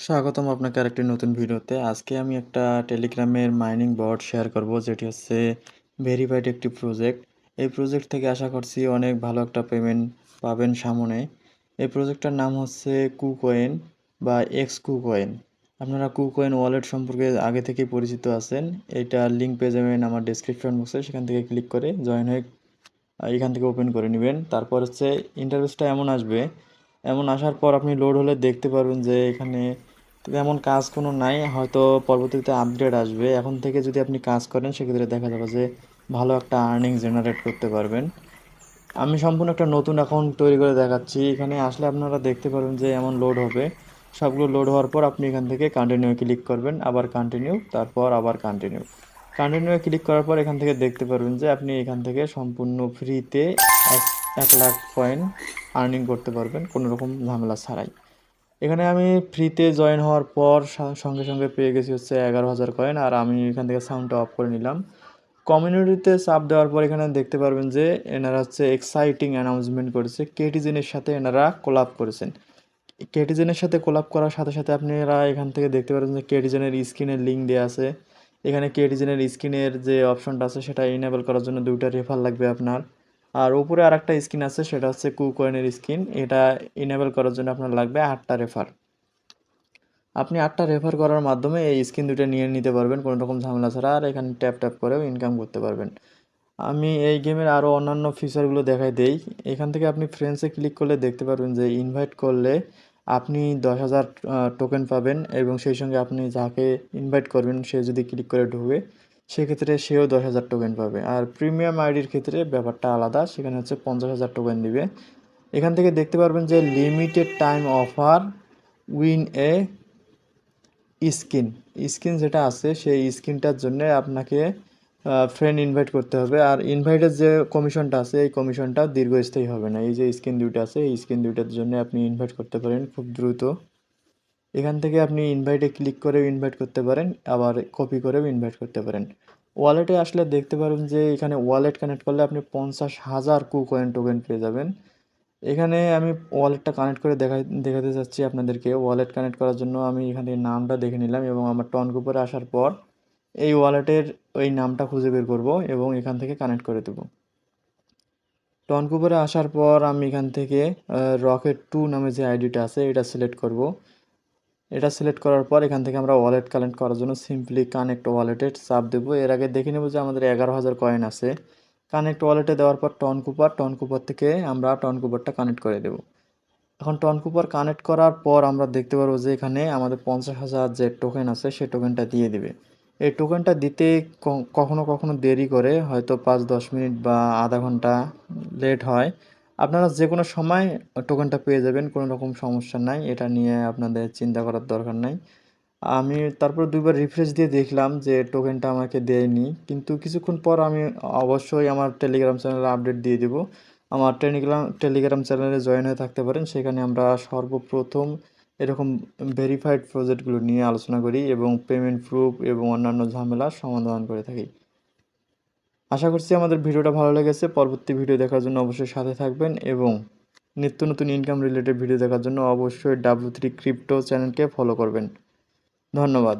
স্বাগতম আপনাকে আরেকটি নতুন ভিডিওতে। আজকে আমি একটা টেলিগ্রামের মাইনিং বট শেয়ার করব, যেটি হচ্ছে ভেরিফাইড একটি প্রজেক্ট। এই প্রজেক্ট থেকে আশা করছি অনেক ভালো একটা পেমেন্ট পাবেন সামনে। এই প্রজেক্টটার নাম হচ্ছে কুকয়েন বা এক্স কুকয়েন। আপনারা কুকয়েন ওয়ালেট সম্পর্কে আগে থেকেই পরিচিত আছেন। এইটার লিঙ্ক পেয়ে যাবেন আমার ডেসক্রিপশন বক্সে, সেখান থেকে ক্লিক করে জয়েন হয়ে এখান থেকে ওপেন করে নেবেন। তারপর হচ্ছে ইন্টারফেসটা এমন আসবে। এমন আসার পর আপনি লোড হলে দেখতে পারবেন যে এখানে তেমন কাজ কোনো নাই, হয়তো পরবর্তীতে আপডেট আসবে। এখন থেকে যদি আপনি কাজ করেন সেক্ষেত্রে দেখা যাবে যে ভালো একটা আর্নিং জেনারেট করতে পারবেন। আমি সম্পূর্ণ একটা নতুন অ্যাকাউন্ট তৈরি করে দেখাচ্ছি। এখানে আসলে আপনারা দেখতে পারবেন যে এমন লোড হবে। সবগুলো লোড হওয়ার পর আপনি এখান থেকে কন্টিনিউ ক্লিক করবেন, আবার কন্টিনিউ, তারপর আবার কন্টিনিউ। কন্টিনিউ ক্লিক করার পর এখান থেকে দেখতে পারবেন যে আপনি এখান থেকে সম্পূর্ণ ফ্রিতে 1 লাখ কয়েন আর্নিং করতে পারবেন কোনো রকম ঝামেলা ছাড়াই। এখানে আমি ফ্রিতে জয়েন হওয়ার পর সঙ্গে সঙ্গে পেয়ে গেছি হচ্ছে 11,000 কয়েন। আর আমি এখান থেকে সাউন্ডটা অফ করে নিলাম। কমিউনিটিতে চাপ দেওয়ার পর এখানে দেখতে পারবেন যে এনারা হচ্ছে এক্সাইটিং অ্যানাউন্সমেন্ট করেছে, কেটিজেনের সাথে এনারা কোলাপ করেছেন। কেটিজেনের সাথে কোলাপ করার সাথে সাথে আপনারা এখান থেকে দেখতে পারবেন যে কেটিজেনের স্ক্রিনের লিঙ্ক দেওয়া আছে। এখানে কেটিজেনের স্ক্রিনের যে অপশনটা আছে সেটা ইনেবল করার জন্য 2টা রেফার লাগবে আপনার। আর উপরে আরেকটা স্ক্রিন আছে, সেটা হচ্ছে কুকয়েনের স্ক্রিন। এটা ইনেবল করার জন্য আপনার লাগবে 8টা রেফার। আপনি 8টা রেফার করার মাধ্যমে এই স্ক্রিন দুটো নিয়ে নিতে পারবেন কোনো রকম ঝামেলা ছাড়া। আর এখানে ট্যাপ ট্যাপ করেও ইনকাম করতে পারবেন। আমি এই গেমের আরও অন্যান্য ফিচারগুলো দেখাই দেই। এখান থেকে আপনি ফ্রেন্ডসে ক্লিক করলে দেখতে পারবেন যে ইনভাইট করলে আপনি 10,000 টোকেন পাবেন, এবং সেই সঙ্গে আপনি যাকে ইনভাইট করবেন সে যদি ক্লিক করে ঢুকে সেক্ষেত্রে সেও 10,000 টোকেন পাবে। আর প্রিমিয়াম আইডির ক্ষেত্রে ব্যাপারটা আলাদা, সেখানে হচ্ছে 50,000 টোকেন দিবে। এখান থেকে দেখতে পারবেন যে লিমিটেড টাইম অফার উইন এ স্কিন। স্কিন যেটা আছে সেই স্কিনটার জন্য আপনাকে ফ্রেন্ড ইনভাইট করতে হবে। আর ইনভাইটের যে কমিশনটা আছে এই কমিশনটা দীর্ঘস্থায়ী হবে না। এই যে স্কিন দুইটা আছে এই স্কিন দুইটার জন্য আপনি ইনভাইট করতে পারেন খুব দ্রুত। এখান থেকে আপনি ইনভাইটে ক্লিক করেও ইনভাইট করতে পারেন, আবার কপি করেও ইনভাইট করতে পারেন। ওয়ালেটে আসলে দেখতে পারেন যে এখানে ওয়ালেট কানেক্ট করলে আপনি 50,000 কুকয়েন টোকেন পেয়ে যাবেন। এখানে আমি ওয়ালেটটা কানেক্ট করে দেখাতে চাচ্ছি আপনাদেরকে। ওয়ালেট কানেক্ট করার জন্য আমি এখান থেকে নামটা দেখে নিলাম, এবং আমার টনকুপরে আসার পর এই ওয়ালেটের ওই নামটা খুঁজে বের করব এবং এখান থেকে কানেক্ট করে দেব। টনকুপরে আসার পর আমি এখান থেকে রকেট 2 নামে যে আইডিটা আছে এটা সিলেক্ট করব। এটা সিলেক্ট করার পর এখান থেকে আমরা ওয়ালেট কানেক্ট করার জন্য সিম্পলি কানেক্ট ওয়ালেটে চাপ দেবো। এর আগে দেখে নেব যে আমাদের 11,000 কয়েন আছে। কানেক্ট ওয়ালেটে দেওয়ার পর টনকুপার থেকে আমরা টনকুপারটা কানেক্ট করে দেব। এখন টনকুপার কানেক্ট করার পর আমরা দেখতে পারবো যে এখানে আমাদের 50,000 যে টোকেন আছে সেই টোকেনটা দিয়ে দিবে। এই টোকেনটা দিতে কখনো কখনো দেরি করে, হয়তো 5-10 মিনিট বা আধা ঘন্টা লেট হয়। আপনারা যে কোনো সময় টোকেনটা পেয়ে যাবেন, কোনো রকম সমস্যা নাই, এটা নিয়ে আপনাদের চিন্তা করার দরকার নাই। আমি তারপর 2বার রিফ্রেশ দিয়ে দেখলাম যে টোকেনটা আমাকে দেয়নি, কিন্তু কিছুক্ষণ পর আমি অবশ্যই আমার টেলিগ্রাম চ্যানেলে আপডেট দিয়ে দিব। আমার টেলিগ্রাম চ্যানেলে জয়েন হয়ে থাকতে পারেন। সেখানে আমরা সর্বপ্রথম এরকম ভেরিফাইড প্রজেক্টগুলো নিয়ে আলোচনা করি এবং পেমেন্ট প্রুফ এবং অন্যান্য ঝামেলার সমাধান করে থাকি। আশা করছি আমাদের ভিডিওটা ভালো লেগেছে। পরবর্তী ভিডিও দেখার জন্য অবশ্যই সাথে থাকবেন, এবং নিত্য নতুন ইনকাম রিলেটেড ভিডিও দেখার জন্য অবশ্যই W3 ক্রিপ্টো চ্যানেলকে ফলো করবেন। ধন্যবাদ।